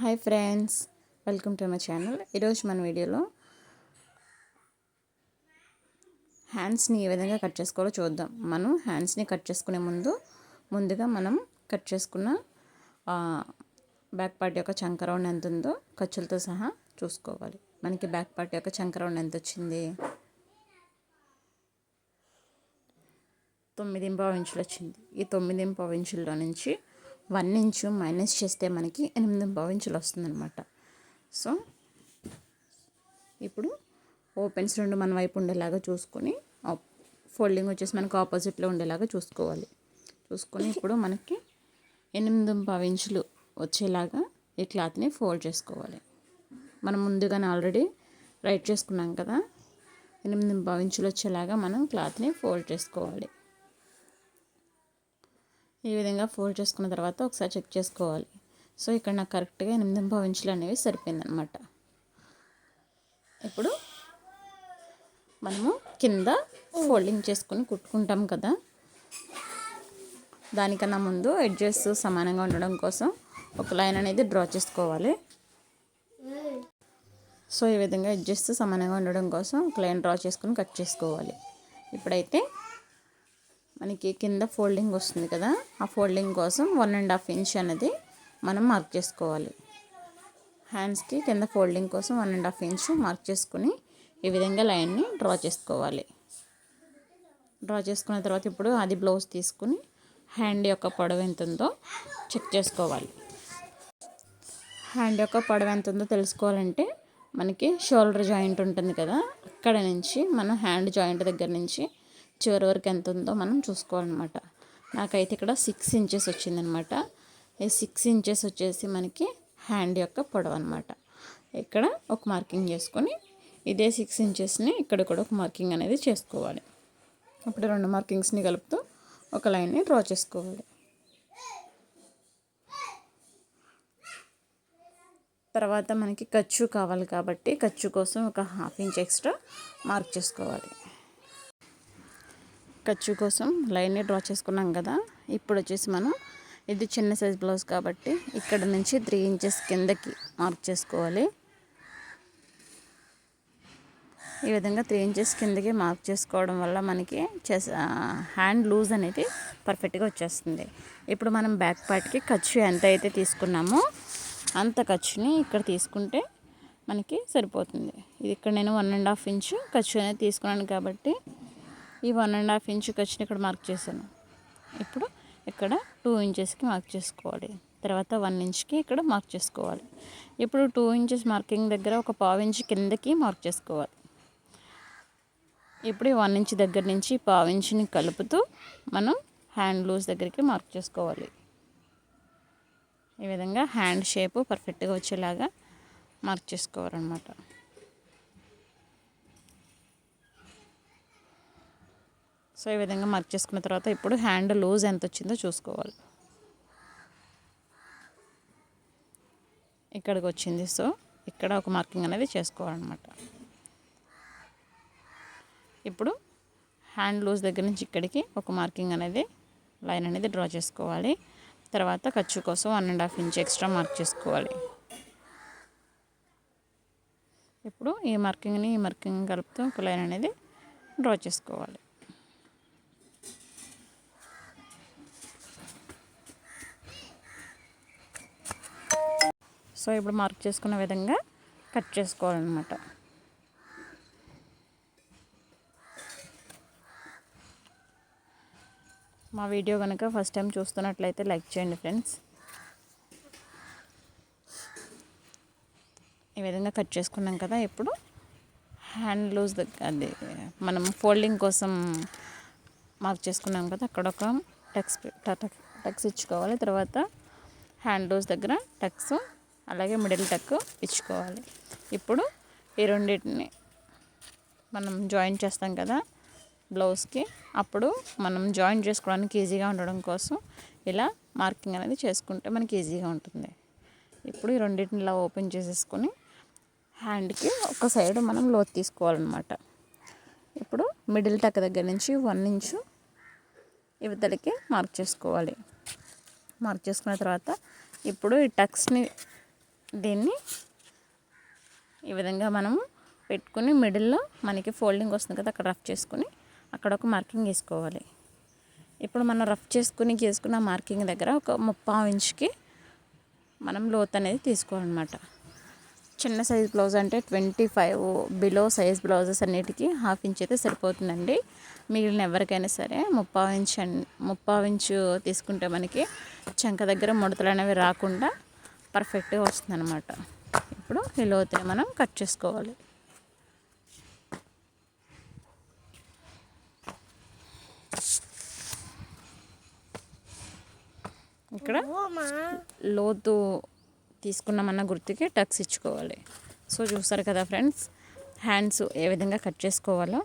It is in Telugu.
Hi friends, welcome to my channel. ఈరోజు మన వీడియోలో హ్యాండ్స్ని ఏ విధంగా కట్ చేసుకోవాలో చూద్దాం. మనం హ్యాండ్స్ని కట్ చేసుకునే ముందుగా మనం కట్ చేసుకున్న బ్యాక్ పార్ట్ యొక్క చంక రౌండ్ ఎంత ఉందో ఖర్చులతో సహా చూసుకోవాలి. మనకి బ్యాక్ పార్ట్ యొక్క చంక రౌండ్ ఎంత వచ్చింది? 9.5 ఇంచులు వచ్చింది. ఈ 9.5 ఇంచుల్లో నుంచి 1 ఇంచు మైనస్ చేస్తే మనకి 8.5 ఇంచులు వస్తుందన్నమాట. సో ఇప్పుడు ఓపెన్స్ రెండు మన వైపు ఉండేలాగా చూసుకొని, ఫోల్డింగ్ వచ్చేసి మనకు ఆపోజిట్లో ఉండేలాగా చూసుకొని ఇప్పుడు మనకి 8.5 ఇంచులు వచ్చేలాగా ఈ క్లాత్ని ఫోల్డ్ చేసుకోవాలి. మనం ముందుగానే ఆల్రెడీ రైట్ చేసుకున్నాం కదా, 8.5 ఇంచులు వచ్చేలాగా మనం క్లాత్ని ఫోల్డ్ చేసుకోవాలి. ఈ విధంగా ఫోల్డ్ చేసుకున్న తర్వాత ఒకసారి చెక్ చేసుకోవాలి. సో ఇక్కడ నాకు కరెక్ట్గా 8.5 ఇంచులు అనేవి సరిపోయిందనమాట. ఇప్పుడు మనము కింద ఫోల్డింగ్ చేసుకొని కుట్టుకుంటాం కదా, దానికన్నా ముందు ఎడ్జెస్ సమానంగా ఉండడం కోసం ఒక లైన్ అనేది డ్రా చేసుకోవాలి. సో ఈ విధంగా ఎడ్జెస్ సమానంగా ఉండడం కోసం ఒక లైన్ డ్రా చేసుకొని కట్ చేసుకోవాలి. ఇప్పుడైతే మనకి కింద ఫోల్డింగ్ వస్తుంది కదా, ఆ ఫోల్డింగ్ కోసం 1.5 ఇంచ్ అనేది మనం మార్క్ చేసుకోవాలి. హ్యాండ్స్కి కింద ఫోల్డింగ్ కోసం 1.5 ఇంచ్ మార్క్ చేసుకుని ఈ విధంగా లైన్ని డ్రా చేసుకోవాలి. డ్రా చేసుకున్న తర్వాత ఇప్పుడు అది బ్లౌజ్ తీసుకుని హ్యాండ్ యొక్క పొడవు ఎంత ఉందో చెక్ చేసుకోవాలి. హ్యాండ్ యొక్క పొడవు ఎంత ఉందో తెలుసుకోవాలంటే మనకి షోల్డర్ జాయింట్ ఉంటుంది కదా, అక్కడ నుంచి మనం హ్యాండ్ జాయింట్ దగ్గర నుంచి చివరి వరకు ఎంత ఉందో మనం చూసుకోవాలన్నమాట. నాకైతే ఇక్కడ 6 ఇంచెస్ వచ్చిందనమాట. ఈ 6 ఇంచెస్ వచ్చేసి మనకి హ్యాండ్ యొక్క పొడవు అనమాట. ఇక్కడ ఒక మార్కింగ్ చేసుకొని ఇదే 6 ఇంచెస్ని ఇక్కడ కూడా ఒక మార్కింగ్ అనేది చేసుకోవాలి. అప్పుడు రెండు మార్కింగ్స్ని కలుపుతూ ఒక లైన్ని డ్రా చేసుకోవాలి. తర్వాత మనకి ఖర్చు కావాలి కాబట్టి ఖర్చు కోసం ఒక 1/2 ఇంచ్ ఎక్స్ట్రా మార్క్ చేసుకోవాలి. ఖర్చు కోసం లైన్ని డ్రా చేసుకున్నాం కదా, ఇప్పుడు వచ్చేసి మనం ఇది చిన్న సైజ్ బ్లౌజ్ కాబట్టి ఇక్కడ నుంచి 3 ఇంచెస్ కిందకి మార్క్ చేసుకోవాలి. ఈ విధంగా 3 ఇంచెస్ కిందకి మార్క్ చేసుకోవడం వల్ల మనకి హ్యాండ్ లూజ్ అనేది పర్ఫెక్ట్గా వచ్చేస్తుంది. ఇప్పుడు మనం బ్యాక్ పార్ట్కి ఖర్చు ఎంత అయితే తీసుకున్నామో అంత ఖర్చుని ఇక్కడ తీసుకుంటే మనకి సరిపోతుంది. ఇది ఇక్కడ నేను 1.5 ఇంచు ఖర్చు అనేది తీసుకున్నాను కాబట్టి ఈ 1.5 ఇంచు ఖర్చుని ఇక్కడ మార్క్ చేశాను. ఇప్పుడు ఇక్కడ 2 ఇంచెస్కి మార్క్ చేసుకోవాలి. తర్వాత 1 ఇంచ్కి ఇక్కడ మార్క్ చేసుకోవాలి. ఇప్పుడు 2 ఇంచెస్ మార్కింగ్ దగ్గర ఒక 1/2 ఇంచు కిందకి మార్క్ చేసుకోవాలి. ఇప్పుడు 1 ఇంచ్ దగ్గర నుంచి 1/2 ఇంచుని కలుపుతూ మనం హ్యాండ్ లూజ్ దగ్గరికి మార్క్ చేసుకోవాలి. ఈ విధంగా హ్యాండ్ షేపు పర్ఫెక్ట్గా వచ్చేలాగా మార్క్ చేసుకోవాలన్నమాట. సో ఈ విధంగా మార్క్ చేసుకున్న తర్వాత ఇప్పుడు హ్యాండ్ లూజ్ ఎంత వచ్చిందో చూసుకోవాలి. ఇక్కడికి వచ్చింది. సో ఇక్కడ ఒక మార్కింగ్ అనేది చేసుకోవాలన్నమాట. ఇప్పుడు హ్యాండ్ లూజ్ దగ్గర నుంచి ఇక్కడికి ఒక మార్కింగ్ అనేది లైన్ అనేది డ్రా చేసుకోవాలి. తర్వాత ఖర్చు కోసం 1.5 ఇంచ్ ఎక్స్ట్రా మార్క్ చేసుకోవాలి. ఇప్పుడు ఈ మార్కింగ్ కలుపుతూ ఒక లైన్ అనేది డ్రా చేసుకోవాలి. సో ఇప్పుడు మార్క్ చేసుకున్న విధంగా కట్ చేసుకోవాలన్నమాట. మా వీడియో కనుక ఫస్ట్ టైం చూస్తున్నట్లయితే లైక్ చేయండి ఫ్రెండ్స్. ఈ విధంగా కట్ చేసుకున్నాం కదా, ఇప్పుడు హ్యాండ్ లూజ్ అది మనం ఫోల్డింగ్ కోసం మార్క్ చేసుకున్నాం కదా, అక్కడ ఒక టక్స్ ఇచ్చుకోవాలి. తర్వాత హ్యాండ్ లూజ్ దగ్గర టక్స్, అలాగే మిడిల్ టక్ ఇచ్చుకోవాలి. ఇప్పుడు ఈ రెండింటిని మనం జాయిన్ చేస్తాం కదా బ్లౌజ్కి, అప్పుడు మనం జాయిన్ చేసుకోవడానికి ఈజీగా ఉండడం కోసం ఇలా మార్కింగ్ అనేది చేసుకుంటే మనకి ఈజీగా ఉంటుంది. ఇప్పుడు ఈ రెండింటిని ఇలా ఓపెన్ చేసేసుకొని హ్యాండ్కి ఒక సైడ్ మనం లోతు తీసుకోవాలన్నమాట. ఇప్పుడు మిడిల్ టక్ దగ్గర నుంచి 1 ఇంచు ఇవతలకి మార్క్ చేసుకోవాలి. మార్క్ చేసుకున్న తర్వాత ఇప్పుడు ఈ టక్స్ని దీన్ని ఈ విధంగా మనము పెట్టుకుని మిడిల్లో మనకి ఫోల్డింగ్ వస్తుంది కదా, అక్కడ రఫ్ చేసుకుని అక్కడ ఒక మార్కింగ్ వేసుకోవాలి. ఇప్పుడు మనం రఫ్ చేసుకున్న మార్కింగ్ దగ్గర ఒక 3/4 ఇంచుకి మనం లోత్ అనేది తీసుకోవాలన్నమాట. చిన్న సైజ్ బ్లౌజ్ అంటే 25 బిలో సైజ్ బ్లౌజెస్ అన్నిటికీ 1/2 ఇంచ్ అయితే సరిపోతుందండి. మిగిలిన ఎవరికైనా సరే 3/4 ఇంచు తీసుకుంటే మనకి చంక దగ్గర ముడతలు అనేవి రాకుండా పర్ఫెక్ట్గా వస్తుంది అనమాట. ఇప్పుడు ఈ లోతుని మనం కట్ చేసుకోవాలి. ఇక్కడ లోతు తీసుకున్నామన్న గుర్తుకి టక్స్ ఇచ్చుకోవాలి. సో చూస్తారు కదా ఫ్రెండ్స్, హ్యాండ్స్ ఏ విధంగా కట్ చేసుకోవాలో.